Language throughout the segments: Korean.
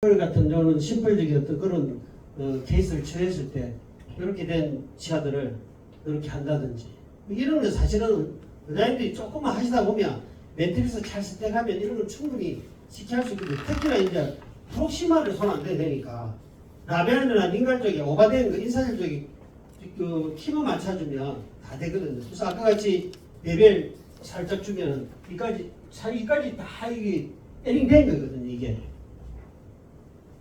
같은 경우는 심플적인 어떤 그런 케이스를 처했을 때 이렇게 된 치아들을 이렇게 한다든지 이런 거 사실은 의사님들이 조금만 하시다 보면 매트리스 잘 선택하면 이런 걸 충분히 쉽게 할 수 있거든요. 특히나 이제 프록시마를 손 안 대도 되니까 라벨이나 링갈 쪽에 오바된 그 인사질 쪽에 그 키만 맞춰주면 다 되거든요. 그래서 아까 같이 레벨 살짝 주면은 이까지 다 이게 에링 된 거거든요. 이게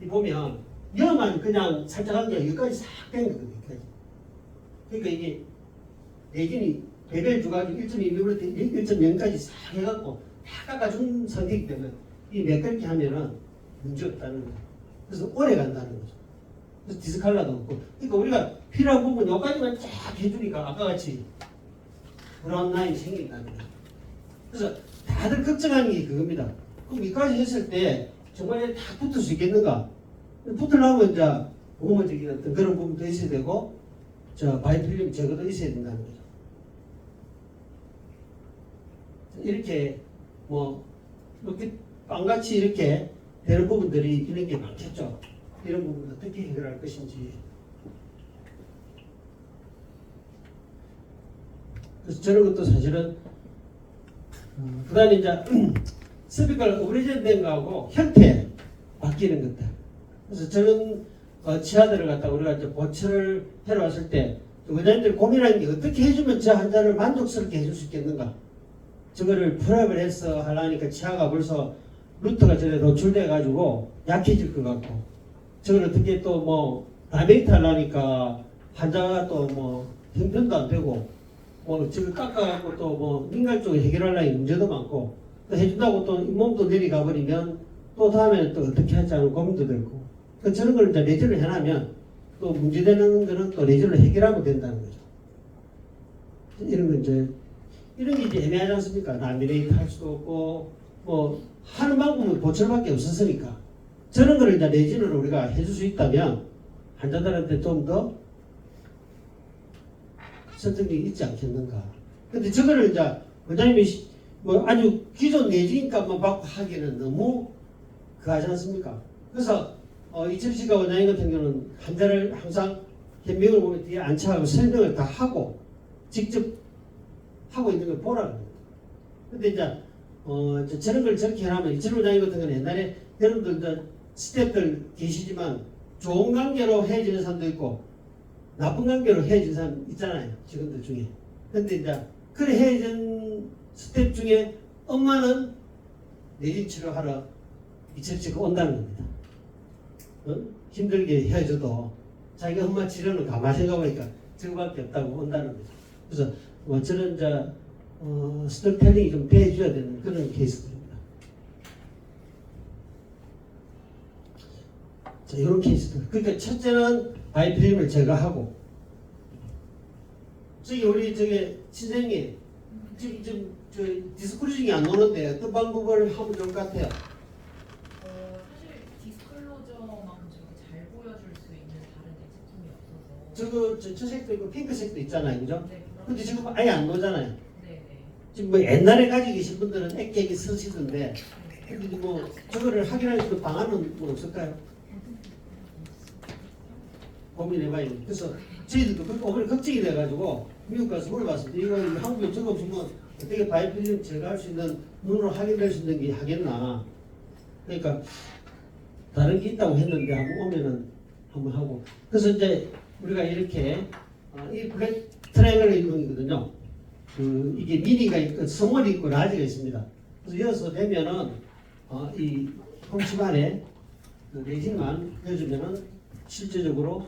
이 보면 여만 그냥 살짝 한 게 여기까지 싹 된 거거든요. 여기까지. 그러니까 이게 내진이 레벨 주가지고 1.2mm부터 1.0까지 싹 해갖고 다 깎아준 상태이기 때문에 이 매끄럽게 하면은 문제 없다는 거죠. 그래서 오래 간다는 거죠. 그래서 디스칼라도 없고. 그러니까 우리가 필요한 부분 여기까지만 쫙 해주니까 아까 같이 브라운 라인이 생긴다는 거죠. 그래서 다들 걱정하는 게 그겁니다. 그럼 여기까지 했을 때 정말 다 붙을 수 있겠는가? 붙으려면 이제 고무적인 어떤 그런 부분도 있어야 되고, 바이필름 제거도 있어야 된다는 거죠. 이렇게 이렇게 빵같이 이렇게 되는 부분들이 이런 게 많겠죠. 이런 부분을 어떻게 해결할 것인지. 그래서 저런 것도 사실은 그 다음에 이제 스피커를 오리지널 된 거하고 형태 바뀌는 것들. 그래서 저런 치아들을 갖다 우리가 이제 보철을 해러 왔을 때 의사님들이 고민하는 게 어떻게 해주면 저 환자를 만족스럽게 해줄 수 있겠는가. 저거를 프랩을 해서 하려니까 치아가 벌써 루트가 전에 노출돼 가지고 약해질 것 같고, 저걸 어떻게 또 다이베이트 하려니까 환자가 또 형편도 안 되고, 저걸 깎아갖고 또 민간 쪽에 해결하려니 문제도 많고, 또 해준다고 또 잇몸도 내려가 버리면 또 다음에는 또 어떻게 할지 하는 고민도 되고, 저런 걸 이제 레저를 해놔면 또 문제되는 거는 또 레저를 해결하면 된다는 거죠. 이런 건 이런 게 이제 애매하지 않습니까? 라미네이트 할 수도 없고, 하는 방법은 보철밖에 없었으니까. 저런 거를 이제 레진으로 우리가 해줄 수 있다면, 환자들한테 좀 더 선택력이 있지 않겠는가. 근데 저거를 이제, 원장님이 아주 기존 내진값만 받고 하기에는 너무 그하지 않습니까? 그래서, 이철 씨가 원장님 같은 경우는 환자를 항상 현명을 보면 뒤에 앉혀가고 설명을 다 하고, 직접 하고 있는 걸 보라는 거예요. 근데 이제 저런 걸 저렇게 해놓으면 이철 원장님 같은 경우는 옛날에 여러분들 스태프들 계시지만 좋은 관계로 헤어지는 사람도 있고 나쁜 관계로 헤어진 사람 있잖아요. 직원들 중에. 근데 이제 그래 헤어진 스태프 중에 엄마는 내진 치료하러 이철 씨가 온다는 겁니다. 힘들게 헤어져도 자기가 엄마 치료는 가만히 생각해보니까 저거밖에 없다고 온다는 거죠. 그래서 저는 이제 스토리텔링이 좀 돼줘야 되는 그런 케이스들입니다. 자, 이런 케이스들. 그러니까 첫째는 바이필름을 제거하고, 우리 선생님 지금 디스클로징이 안 오는데 어떤 방법을 하면 좋을 것 같아요? 사실 디스클로저만큼 저렇게 잘 보여줄 수 있는 다른 제품이 없어서. 저 색도 있고 핑크색도 있잖아요, 그죠? 네, 근데 지금 아예 안 나오잖아요. 네네. 지금 옛날에 가지고 계신 분들은 액액이 쓰시던데, 근데 저거를 확인할 수 있는 방안은 없을까요? 고민해봐요. 그래서 저희들도 오늘 걱정이 돼가지고 미국 가서 물어봤습니다. 이거 한국에 저거 없으면 어떻게 바이필름 제거할 수 있는, 눈으로 확인할 수 있는 게 하겠나. 그러니까 다른 게 있다고 했는데 한번 오면은 한번 하고. 그래서 이제 우리가 이렇게 이 블랙 트라이앵글 이동이거든요. 이게 미니가 있고 스몰이 있고 라지가 있습니다. 그래서 이어서 되면은 이 홈치만에 레진만 해주면은 실제적으로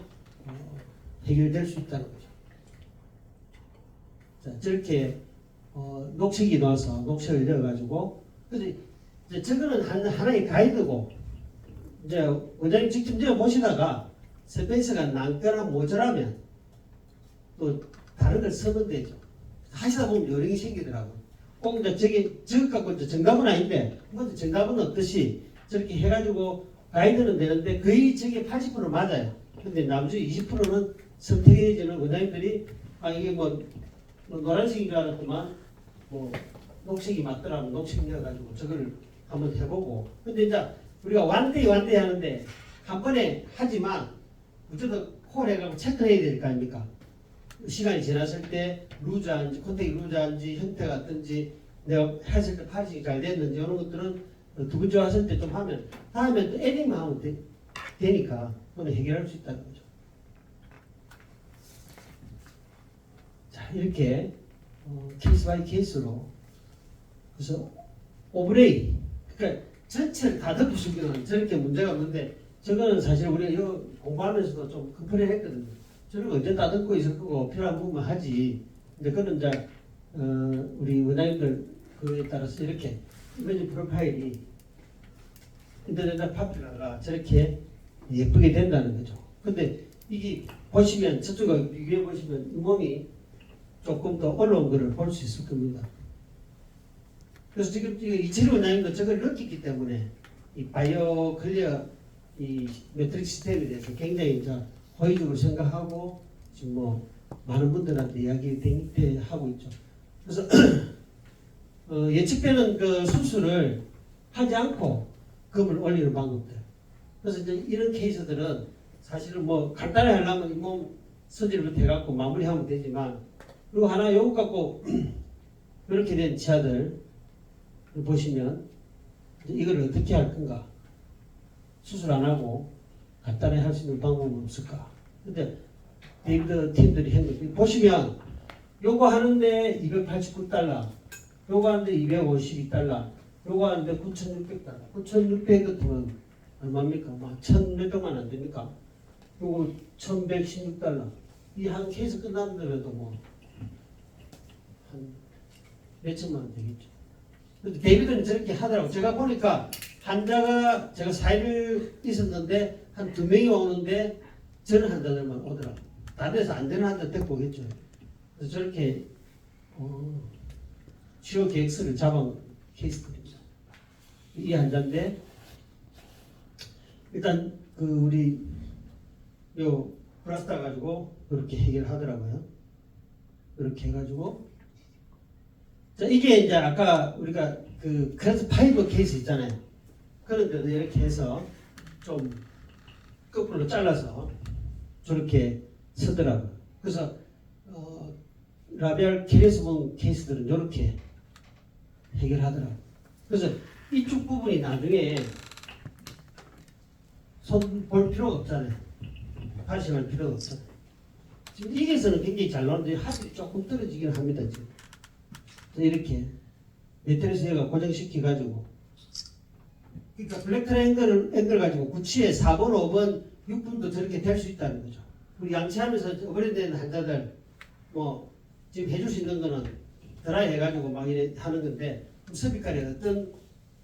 해결될 수 있다는 거죠. 자, 저렇게 녹색이 나와서 녹색을 넣어가지고, 근데 이제 저거는 하나의 가이드고, 이제 원장님 직접 넣어 보시다가 스페이스가 남거나 모자라면 또 다른 걸 쓰면 되죠. 하시다 보면 요령이 생기더라고요. 꼭 이제 저거 갖고 이제 정답은 아닌데, 먼저 정답은 없듯이 저렇게 해가지고 가이드는 되는데 거의 저게 80% 맞아요. 근데 나머지 20%는 선택해지는 원장님들이 이게 노란색인 줄 알았더만 녹색이 맞더라면 녹색 넣어가지고 저걸 한번 해보고. 근데 이제 우리가 완데이 하는데 한 번에 하지만 어쨌든 콜 해가지고 체크해야 될 거 아닙니까? 시간이 지났을 때 루즈한지 컨택이 루즈한지 형태가 어떤지 내가 했을 때 파지가 잘 됐는지 이런 것들은 두 번째 왔을 때 좀 하면 다음에 또 에딩만 하면 되니까 그건 해결할 수 있다는 거죠. 자 이렇게 케이스 바이 케이스로 그래서 오브레이 그러니까 전체를 다 덮으시면 저렇게 문제가 없는데 저거는 사실 우리가 이거 공부하면서도 좀 컴플레인 했거든요. 저런 거 언제 다 듣고 있을 거고 필요한 부분만 하지. 근데 그는 이제 우리 원장님들 그에 따라서 이렇게 이미지 프로파일이 인터넷 파필라가 저렇게 예쁘게 된다는 거죠. 근데 이게 보시면 저쪽에 비교해 보시면 이 몸이 조금 더 올라온 거를 볼 수 있을 겁니다. 그래서 지금 이철희 원장님도 저걸 느꼈기 때문에 이 바이오 클리어 이 매트릭 시스템에 대해서 굉장히 이제 호의적으로 생각하고 지금 뭐 많은 분들한테 이야기 하고 있죠. 그래서 예측되는 그 수술을 하지 않고 금을 올리는 방법들. 그래서 이제 이런 케이스들은 사실은 뭐 간단히 하려면 잇몸 서질부터 해갖고 마무리하면 되지만 그리고 하나 요거 갖고 이렇게 된 치아들 보시면 이걸 어떻게 할 건가? 수술 안 하고 간단히 할 수 있는 방법은 없을까? 근데 데이비드 팀들이 한 거 보시면 요거 하는데 289달러, 요거 하는데 252달러, 요거 하는데 9,600달러. 9,600 같으면 얼마입니까? 막 1,몇백만 안 됩니까? 요거 1,116달러. 이 한 케이스 끝났는데도 뭐 한 몇천만 원 되겠죠. 근데 데이비드는 저렇게 하더라고. 제가 보니까 환자가 제가 4일 있었는데 한 2명이 오는데 저는 환자들만 오더라고. 다른 데서 안 되는 환자 데리고 오겠죠. 그래서 저렇게 치료 계획서를 잡은 케이스들입니다. 이 환자인데 일단 그 우리 요 플라스타 가지고 이렇게 해결하더라고요. 이렇게 해가지고 자 이게 이제 아까 우리가 그 그래서 파이버 케이스 있잖아요. 그런데도 이렇게 해서 좀 거꾸로 잘라서 저렇게 쓰더라고요. 그래서 라비알 캐리스몬 케이스들은 이렇게 해결하더라고요. 그래서 이쪽 부분이 나중에 손 볼 필요가 없잖아요. 발심할 필요가 없잖아요. 지금 이게서는 굉장히 잘 나오는데 하늘이 조금 떨어지긴 합니다. 지금 이렇게 매트리스에가 고정시켜 가지고 그러니까 블랙 트라이앵글 가지고 구치에 4번, 5번, 6번도 저렇게 될 수 있다는 거죠. 우리 양치하면서 오래된 환자들 뭐 지금 해줄 수 있는 거는 드라이 해가지고 막 이래 하는 건데 섭입관에 어떤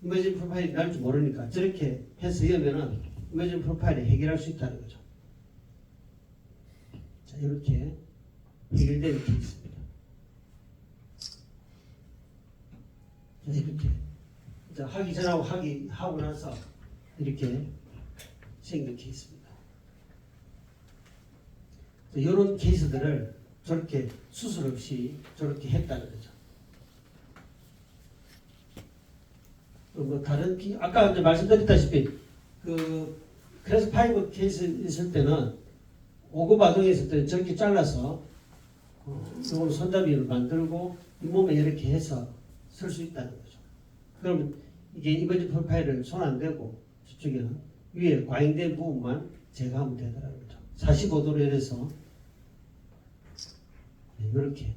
이머진 프로파일이 날지 모르니까 저렇게 해서 이으면은 이머진 프로파일에 해결할 수 있다는 거죠. 자 이렇게 해결되는 케이스입니다. 자 이렇게 자, 하기 전하고 하고 나서 이렇게 생긴 케이스입니다. 이런 케이스들을 저렇게 수술 없이 저렇게 했다는 거죠. 뭐 다른 아까 이제 말씀드렸다시피 그래서 파이브 케이스 있을 때는 5급 아동에 있을 때는 저렇게 잘라서 이걸 손잡이를 만들고 잇몸에 이렇게 해서 쓸 수 있다는 거죠. 그러면 이게 이머지 프로파일을 손 안 대고 저쪽에는 위에 과잉된 부분만 제거하면 되더라고요. 45도로 해서 이렇게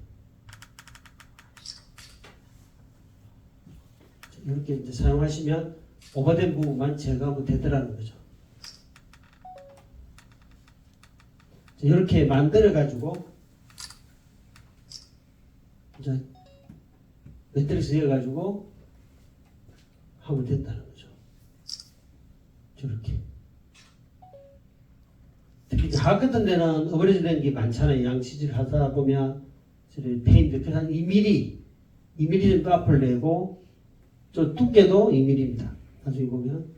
이렇게 이제 사용하시면 오버된 부분만 제거하면 되더라는 거죠. 이렇게 만들어 가지고 이제 매트릭스 이어 가지고 하면 된다는 거죠. 저렇게. 특히 학 같은 데는 어버려져 되는 게 많잖아요. 양치질 하다 보면 페인트 그래서 한 2mm 정도 앞을 내고 저 두께도 2mm입니다. 나중에 보면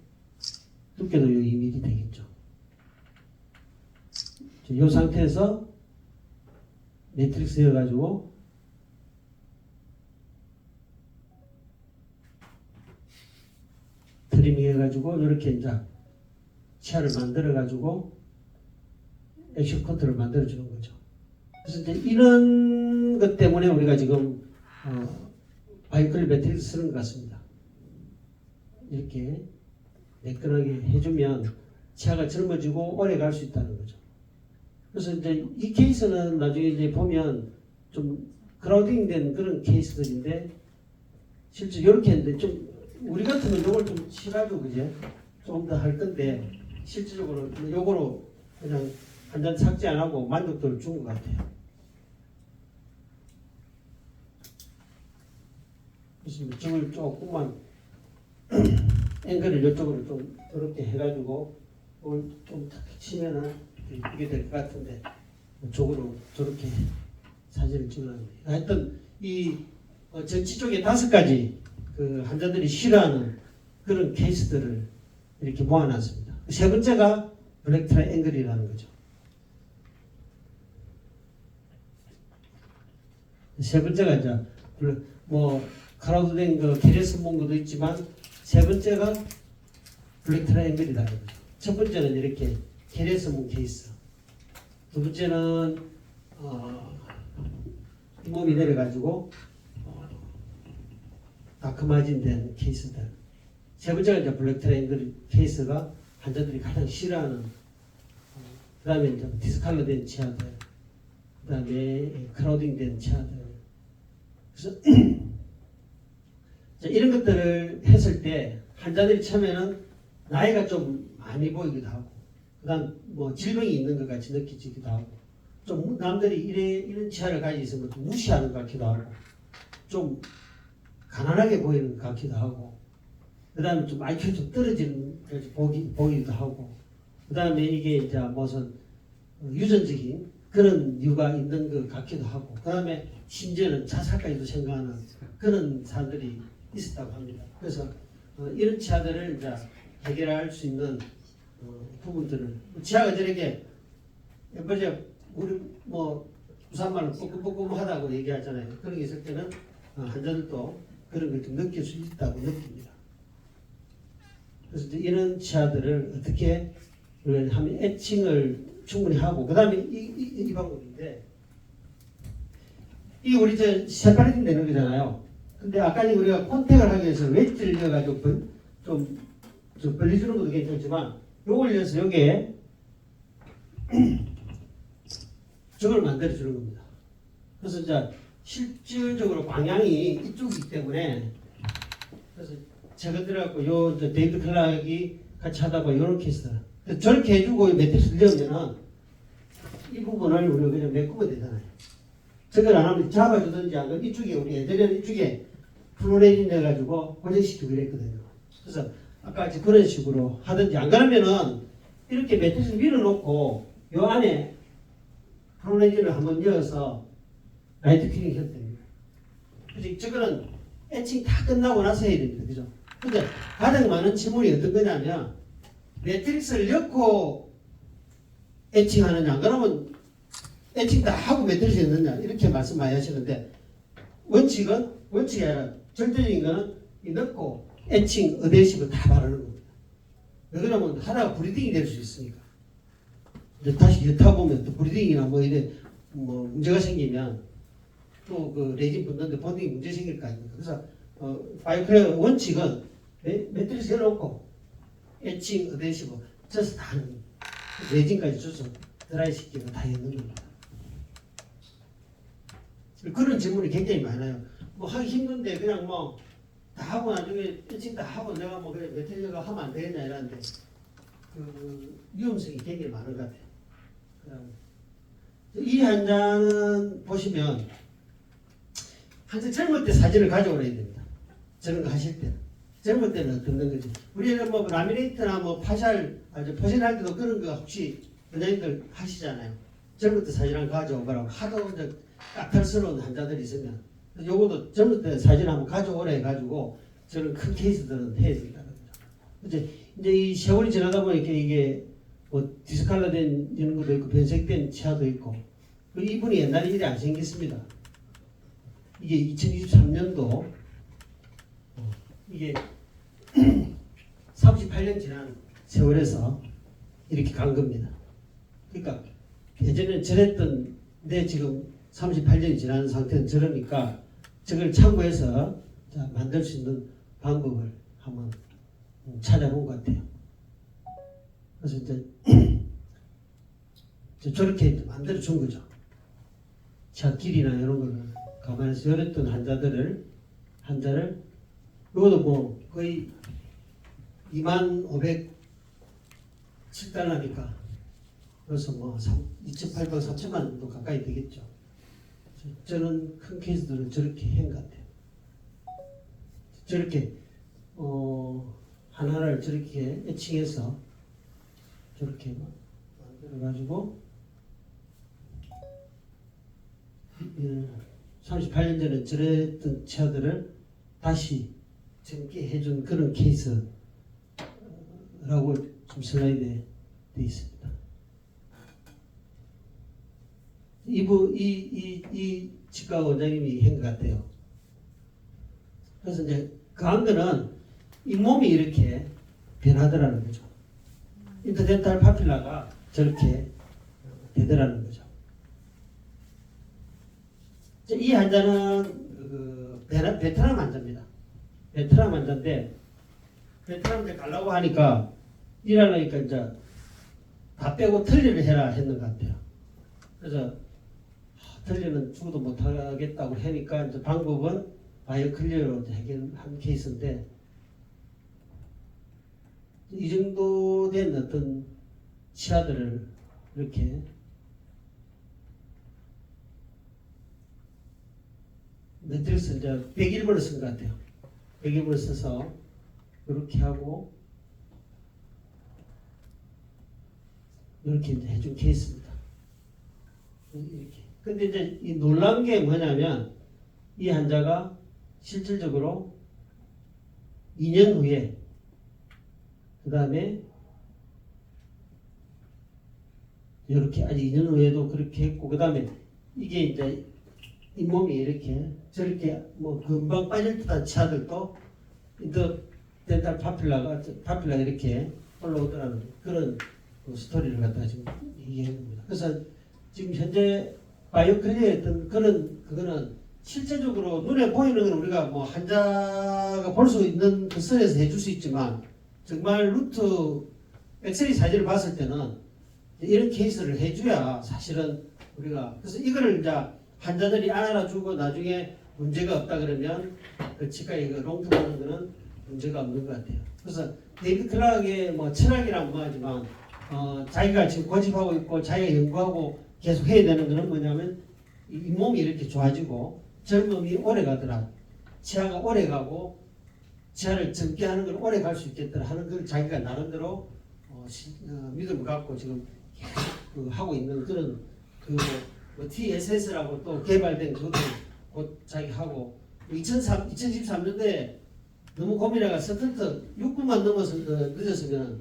두께도 2mm 되겠죠. 이 상태에서 매트릭스 해가지고 트리밍 해가지고 이렇게 이제 치아를 만들어가지고 액션 컨트롤을 만들어주는 거죠. 그래서 이제 이런 것 때문에 우리가 지금 바이클 매트릭스 쓰는 것 같습니다. 이렇게 매끈하게 해주면 치아가 젊어지고 오래 갈 수 있다는 거죠. 그래서 이제 이 케이스는 나중에 이제 보면 좀 크라우딩된 그런 케이스들인데 실제 이렇게 했는데 좀 우리 같으면 이걸 좀 싫어하죠, 그제? 조금 더 할 건데 실질적으로 요거로 그냥 완전 삭제 안 하고 만족도를 준 것 같아요. 그래서 이쪽을 조금만 앵글을 이쪽으로 좀 이렇게 해가지고 이걸 좀 치면은 이게 될 것 같은데 이쪽으로 저렇게 사진을 찍어놨네요. 하여튼 이 전치 쪽에 5가지 그 환자들이 싫어하는 그런 케이스들을 이렇게 모아놨습니다. 세 번째가 블랙 트라이앵글이라는 거죠. 세 번째가 이제 뭐 크라우드된 그 게레스 몽고도 있지만 세 번째가 블랙 트라이앵글이라는 거죠. 첫 번째는 이렇게 게레스 몽 케이스. 두 번째는 잇몸이 내려가지고 다크마진된 케이스들. 세 번째가 이제 블랙 트라이앵글 케이스가 환자들이 가장 싫어하는. 그 다음에 이제 디스칼러된 치아들. 그 다음에 크라우딩된 치아들. 그래서 이런 것들을 했을 때 환자들이 처음에는 나이가 좀 많이 보이기도 하고, 그다음 뭐 질병이 있는 것 같이 느껴지기도 하고, 좀 남들이 이런 치아를 가지고 있으면 좀 무시하는 것 같기도 하고, 좀 가난하게 보이는 것 같기도 하고, 그다음에 좀 IQ 좀 떨어지는 보기도 하고, 그다음에 이게 이제 무슨 유전적인 그런 이유가 있는 것 같기도 하고, 그다음에 심지어는 자살까지도 생각하는 그런 사람들이 있었다고 합니다. 그래서 이런 치아들을 이제 해결할 수 있는 부분들을 치아가 저렇게 예전에 우리 뭐 부산말로 뻐끔뻐끔하다고 얘기하잖아요. 그런 게 있을 때는 환자들도 그런 걸 좀 느낄 수 있다고 느낍니다. 그래서 이제 이런 치아들을 어떻게 우리가 하면 애칭을 충분히 하고, 그 다음에 이 방법인데, 이 우리 저 세파레팅 되는 거잖아요. 근데 아까 우리가 콘택을 하기 위해서 웨지를 넣어가지고 좀 벌려주는 것도 괜찮지만, 요걸 넣어서 여기에 저걸 만들어주는 겁니다. 그래서 이제 실질적으로 방향이 이쪽이기 때문에, 그래서 제가 들어갖고 요 데이비드 클락이 같이 하다 보면 이런 케이스다. 저렇게 해주고 매트리스를 넣으면은 이 부분을 우리가 그냥 메꾸면 되잖아요. 저걸 안 하면 잡아주든지 안 그러면 이쪽에 우리 예전에는 이쪽에 플로레진 내가지고 고정시키고 그랬거든요. 그래서 아까 그런 식으로 하든지 안 그러면은 이렇게 매트리스 밀어놓고 요 안에 플로레진을 한번 넣어서 라이트 큐링 해도 됩니다. 그래서 저거는 애칭 다 끝나고 나서 해야 됩니다. 그죠? 근데 가장 많은 질문이 어떤 거냐면 매트릭스를 넣고 애칭하느냐, 그러면 애칭 다 하고 매트릭스에 넣느냐 이렇게 말씀 많이 하시는데, 원칙이 아니라 절대적인 거는 이 넣고 애칭, 어데이시브 다 바르는 겁니다. 왜 그러면 하다가 브리딩이 될 수 있으니까. 이제 다시 여타 보면 또 브리딩이나 뭐 이래 뭐 문제가 생기면 또 그 레진 붙는데 본딩이 문제 생길 거 아닙니까? 그래서 바이오클리어 원칙은 매트릭스 해놓고 애칭, 어데이시브 쪄서 다 하는 겁니다. 레진까지 줘서 드라이 시키고 다 했는 겁니다. 그런 질문이 굉장히 많아요. 뭐 하기 힘든데 그냥 뭐 다 하고 나중에 애칭 다 하고 내가 뭐 그래 매트릭스가 하면 안 되겠냐 이러는데 그 위험성이 굉장히 많은 것 같아요. 이 현장은 보시면 항상 젊을 때 사진을 가져오셔야 됩니다. 저런 거 하실 때는. 젊을 때는 어떤 건지. 우리는 뭐 라미네이트나 뭐 퍼즐 할 때도 그런 거 혹시 원장님들 하시잖아요. 젊을 때 사진 한번 가져오라고 하도 이제 까탈스러운 환자들이 있으면 요것도 젊을 때 사진 한번 가져오라 해가지고 저런 큰 케이스들은 해야 된다는 거죠. 이제 이 세월이 지나다 보니까 이게 뭐 디스칼러된 이런 것도 있고 변색된 치아도 있고, 이분이 옛날에 일이 안 생겼습니다. 이게 2023년도 이게 38년 지난 세월에서 이렇게 간 겁니다. 그러니까 예전에 저랬던데 지금 38년이 지난 상태는 저러니까 저걸 참고해서 자, 만들 수 있는 방법을 한번 찾아본 것 같아요. 그래서 이제 저렇게 만들어 준 거죠. 차 길이나 이런 거를 감안해서 저랬던 환자를 이것도 뭐 거의 2507달러니까 그래서 뭐 2,800, 3천만 원 정도 가까이 되겠죠. 저는 큰 케이스들은 저렇게 한 것 같아요. 저렇게 하나를 저렇게 애칭해서 저렇게 만들어 가지고 38년 전에 저랬던 치아들을 다시 젊게 해준 그런 케이스라고 좀 슬라이드에 되어 있습니다. 이 치과 원장님이 한 것 같아요. 그래서 이제 그 한 거는 잇몸이 이렇게 변하더라는 거죠. 인터덴탈 파필라가 저렇게 되더라는 거죠. 이 환자는 베트남 환자입니다. 베트남 환자인데 베트남 이제 가려고 하니까 일하니까 이제 다 빼고 틀니를 해라 했는 것 같아요. 그래서 틀니는 죽어도 못하겠다고 하니까 이제 방법은 바이오 클리어로 해결한 케이스인데 이 정도 된 어떤 치아들을 이렇게 매트릭스 이제 101번을 쓴 것 같아요. 101번을 써서 이렇게 하고 이렇게 이제 해준 케이스입니다. 이렇게. 근데 이제 이 놀란 게 뭐냐면 이 환자가 실질적으로 2년 후에 그 다음에 이렇게 아직 2년 후에도 그렇게 했고 그 다음에 이게 이제 잇몸이 이렇게 저렇게 뭐 금방 빠질 듯한 치아들도 인터덴탈 파필라 이렇게 올라오더라는 그런 그 스토리를 갖다가 지금 얘기한 겁니다. 그래서 지금 현재 바이오 클리어했던 그거는 실제적으로 눈에 보이는 건 우리가 뭐 환자가 볼 수 있는 그 선에서 해줄 수 있지만 정말 루트 엑스레이 사진을 봤을 때는 이런 케이스를 해줘야 사실은 우리가 그래서 이거를 이제 환자들이 알아주고 나중에 문제가 없다 그러면 그 치과에 그 롱텀 하는 거는 문제가 없는 것 같아요. 그래서 데이비드 클락의 뭐 철학이란 뭐하지만 자기가 지금 고집하고 있고 자기가 연구하고 계속 해야 되는 거는 뭐냐면 이 몸이 이렇게 좋아지고 젊음이 오래 가더라. 치아가 오래 가고 치아를 젊게 하는 걸 오래 갈 수 있겠더라 하는 걸 자기가 나름대로 믿음을 갖고 지금 하고 있는 그런 뭐 TSS라고 또 개발된 그것도 곧 자기 하고 2013년도에 너무 고민해가 스턴트 6분만 넘어서 늦었으면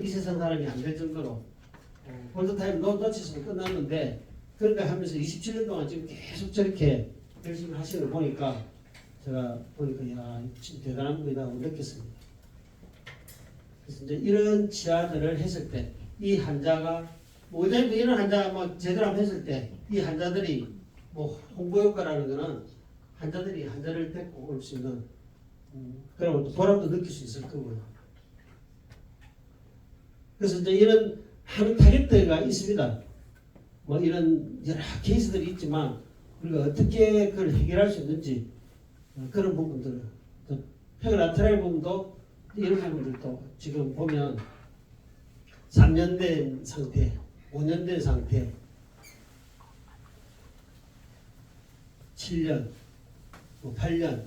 이 세상 사람이 안 될 정도로 골드타임 놓쳤으면 끝났는데 그러니까 하면서 27년 동안 지금 계속 저렇게 열심히 하시는 걸 보니까 제가 보니까 야 진짜 대단한 분이라고 느꼈습니다. 그래서 이제 이런 치아들을 했을 때 이 환자가 뭐 어차피 이런 환자 뭐 제대로 한번 했을 때 이 환자들이 뭐 홍보 효과라는 거는 환자들이 환자를 데리고 올 수 있는 그런 보람도 느낄 수 있을 거고요. 그래서 이제 이런 하는 타겟들가 있습니다. 뭐 이런 여러 케이스들이 있지만 우리가 어떻게 그걸 해결할 수 있는지 그런 부분들, 페그라테랄 부분도 이런 부분들도 지금 보면 3년 된 상태, 5년 된 상태, 7년, 뭐 8년,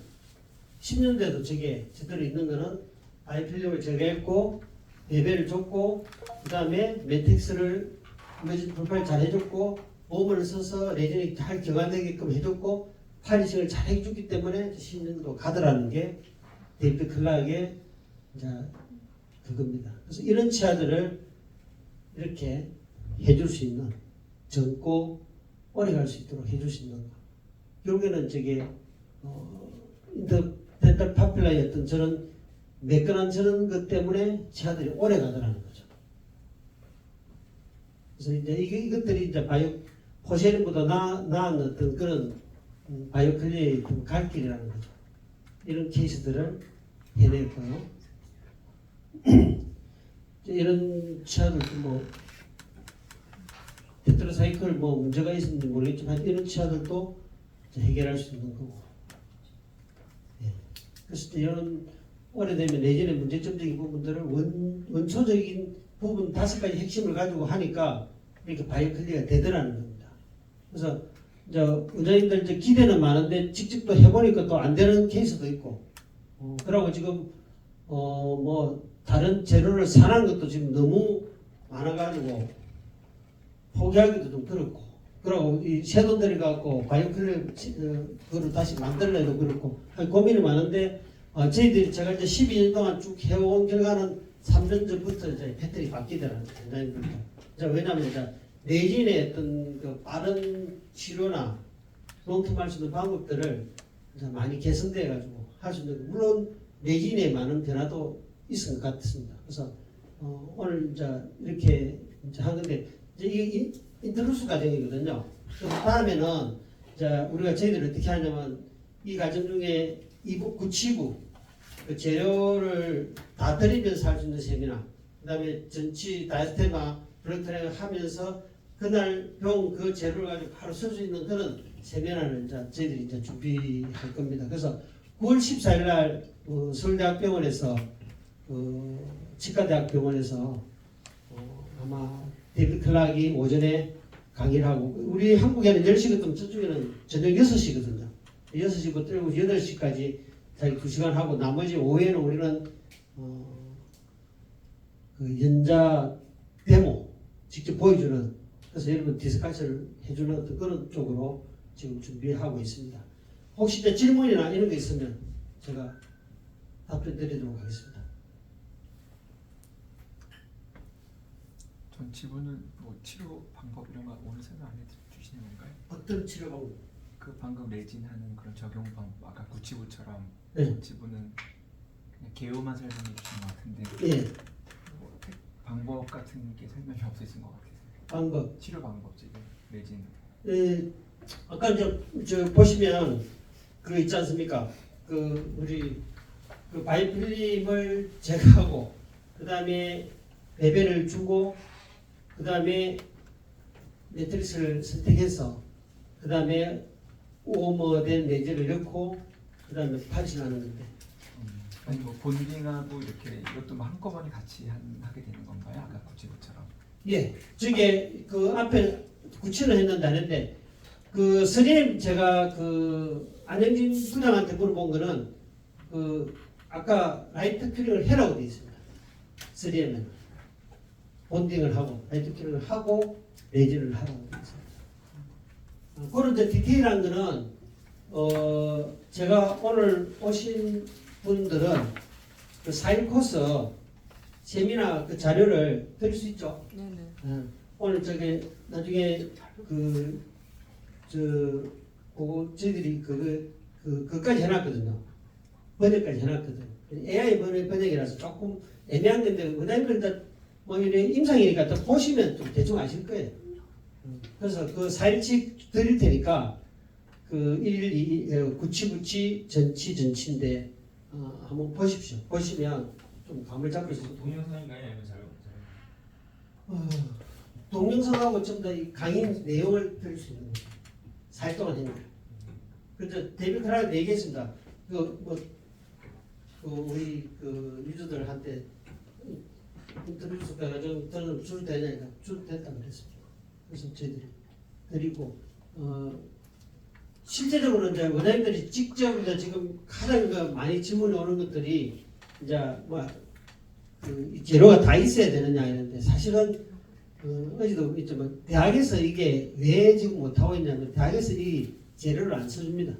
10년 돼도 저게 제대로 있는 거는 아이필름을 제거했고 예배를 줬고 그 다음에 매트릭스를 불판을 잘 해줬고 보험을 써서 레진이 잘 경화되게끔 해줬고 파리싱을 잘 해줬기 때문에 10년도 가더라는 게 데이비드 클락의 이제 그겁니다. 그래서 이런 치아들을 이렇게 해줄 수 있는 젊고 오래 갈 수 있도록 해줄 수 있는 거. 결국에는 저게 인터덴탈 파필라의 어떤 저런 매끈한 저런 것 때문에 치아들이 오래 가더라는 거죠. 그래서 이제 이것들이 이제 포세린보다 나은 어떤 그런 바이오 클리어의 갈 길이라는 거죠. 이런 케이스들을 해냈고요. 이런 치아들도 뭐 테트라사이클 뭐 문제가 있는지 모르겠지만 이런 치아들도 해결할 수 있는 거고. 예. 그래서 이런 오래되면 내전의 문제점적인 부분들을 원초적인 부분 5가지 핵심을 가지고 하니까 이렇게 바이오 클리어가 되더라는 겁니다. 그래서 이제 원장님들 이제 기대는 많은데 직접 또 해보니까 또 안 되는 케이스도 있고, 그러고 지금 뭐 다른 재료를 사는 것도 지금 너무 많아가지고 포기하기도 좀 그렇고, 그리고 이 새돈 들여갖고 바이오클리어 그거를 다시 만들려도 그렇고 고민이 많은데 저희들이 제가 이제 12년 동안 쭉 해온 결과는 3년 전부터 이제 패턴이 바뀌더라고요. 왜냐하면 이제 내진의 어떤 그 빠른 치료나 롱텀 할 수 있는 방법들을 이제 많이 개선돼 가지고 할 수 있는, 물론 내진에 많은 변화도 있을 것 같습니다. 그래서 오늘 이제 이렇게 이제 하는데 이제 이게 인트로스 과정이거든요. 그래서 다음에는 이제 우리가 저희들이 어떻게 하냐면 이 과정 중에 이부 구치부 그 재료를 다 들이면서 할 수 있는 세미나, 그다음에 전치 다이스테마 블랙트랙을 하면서 그날 배운 그 재료를 가지고 바로 쓸 수 있는 그런 세미나를 이제 저희들이 이제 준비할 겁니다. 그래서 9월 14일 날 서울대학병원에서 치과대학병원에서 아마 데이비드 클락이 오전에 강의를 하고, 우리 한국에는 10시거든 저쪽에는 저녁 6시거든요. 6시부터 8시까지 자기 2시간 하고 나머지 오후에는 우리는 그 연자 데모 직접 보여주는, 그래서 여러분 디스커션을 해주는 어떤 그런 쪽으로 지금 준비하고 있습니다. 혹시 이제 질문이나 이런 거 있으면 제가 답변 드리도록 하겠습니다. 전치부는 뭐 치료 방법 이런 거 오늘 설명 안 해주시는 건가요? 어떤 치료 방법? 그 방금 레진하는 그런 적용 방법, 아까 구치부처럼 네. 전치부는 그냥 개요만 설명해 주신 것 같은데 예. 뭐 방법 같은 게 설명이 없으신 것 같아서. 방법. 치료 방법 지금 레진. 예. 아까 저 보시면 그 있지 않습니까? 그 우리 그 바이오필름을 제거하고 그 다음에 배변을 주고 그 다음에 매트리스를 선택해서 그 다음에 오머된 내재를 넣고 그 다음에 파지하는 건데. 아니 뭐 본딩하고 이렇게 이것도 뭐 한꺼번에 같이 하게 되는 건가요? 아까 구치부처럼. 예, 저게 그 앞에 구치를 했는데 하는데 그 선생님 제가 그 안영진 부장한테 물어본 거는 그 아까 라이트 큐링을 해라고 되어 있습니다. 3M은 본딩을 하고 라이트 큐링을 하고 레이저를 하라고 되어 있습니다. 그런 이제 디테일한 거는 제가 오늘 오신 분들은 그 4일 코스 세미나 그 자료를 드릴 수 있죠. 네네. 오늘 저기 나중에 그거 저희들이 그까지 해놨거든요. 번역까지 해놨거든. AI 번역이라서 조금 애매한 건데 원장님들 뭐 이래 임상이니까 또 보시면 좀 대충 아실 거예요. 그래서 그 4일씩 드릴 테니까 그 9치 전치인데 한번 보십시오. 보시면 좀 감을 잡을 수 있어요. 동영상인가요? 아니면 자료? 동영상하고 좀 더 이 강의 내용을 들을 수 있는 거죠. 4일 동안 했는데. 그래서 데이비드 클락이 얘기했습니다. 우리 그 유저들한테 인터뷰 해가지고 저는 줄 되냐니까 줄 됐다고 그랬습니다. 그래서 저희들이 드리고 실제적으로 이제 원장님들이 직접 이제 지금 가장 많이 질문이 오는 것들이 이제 그 재료가 다 있어야 되느냐 이런데 사실은 어제도 있지만 대학에서 이게 왜 지금 못하고 있냐면 대학에서 이 재료를 안 써줍니다.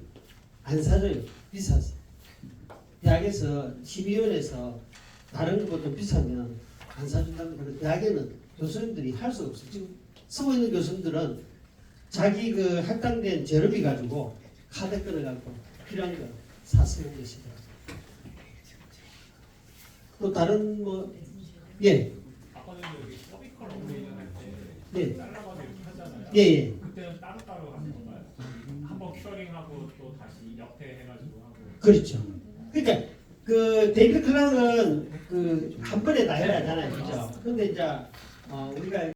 안 사줘요. 비싸서. 대학에서 심의위원회에서 다른 것도 비싸면 안 사준다는 거는 대학에는 교수님들이 할 수 없어요. 지금 쓰고 있는 교수님들은 자기 그 할당된 재료비 가지고 카드 끊어갖고 필요한 거 사 쓰는 것이더라고요. 또 다른 뭐 예. 아까 전에 여기 서비컬 업그레이드 할때 예. 잘라가지고 이렇게 하잖아요. 예, 예. 그때는 따로따로 하는 건가요? 한번 큐어링하고 또 다시 옆에 해가지고 하고. 그렇죠. 그러니까 그 데이비드 클락은 그 한 번에 다 해야 하잖아요. 그죠? 근데 이제 우리가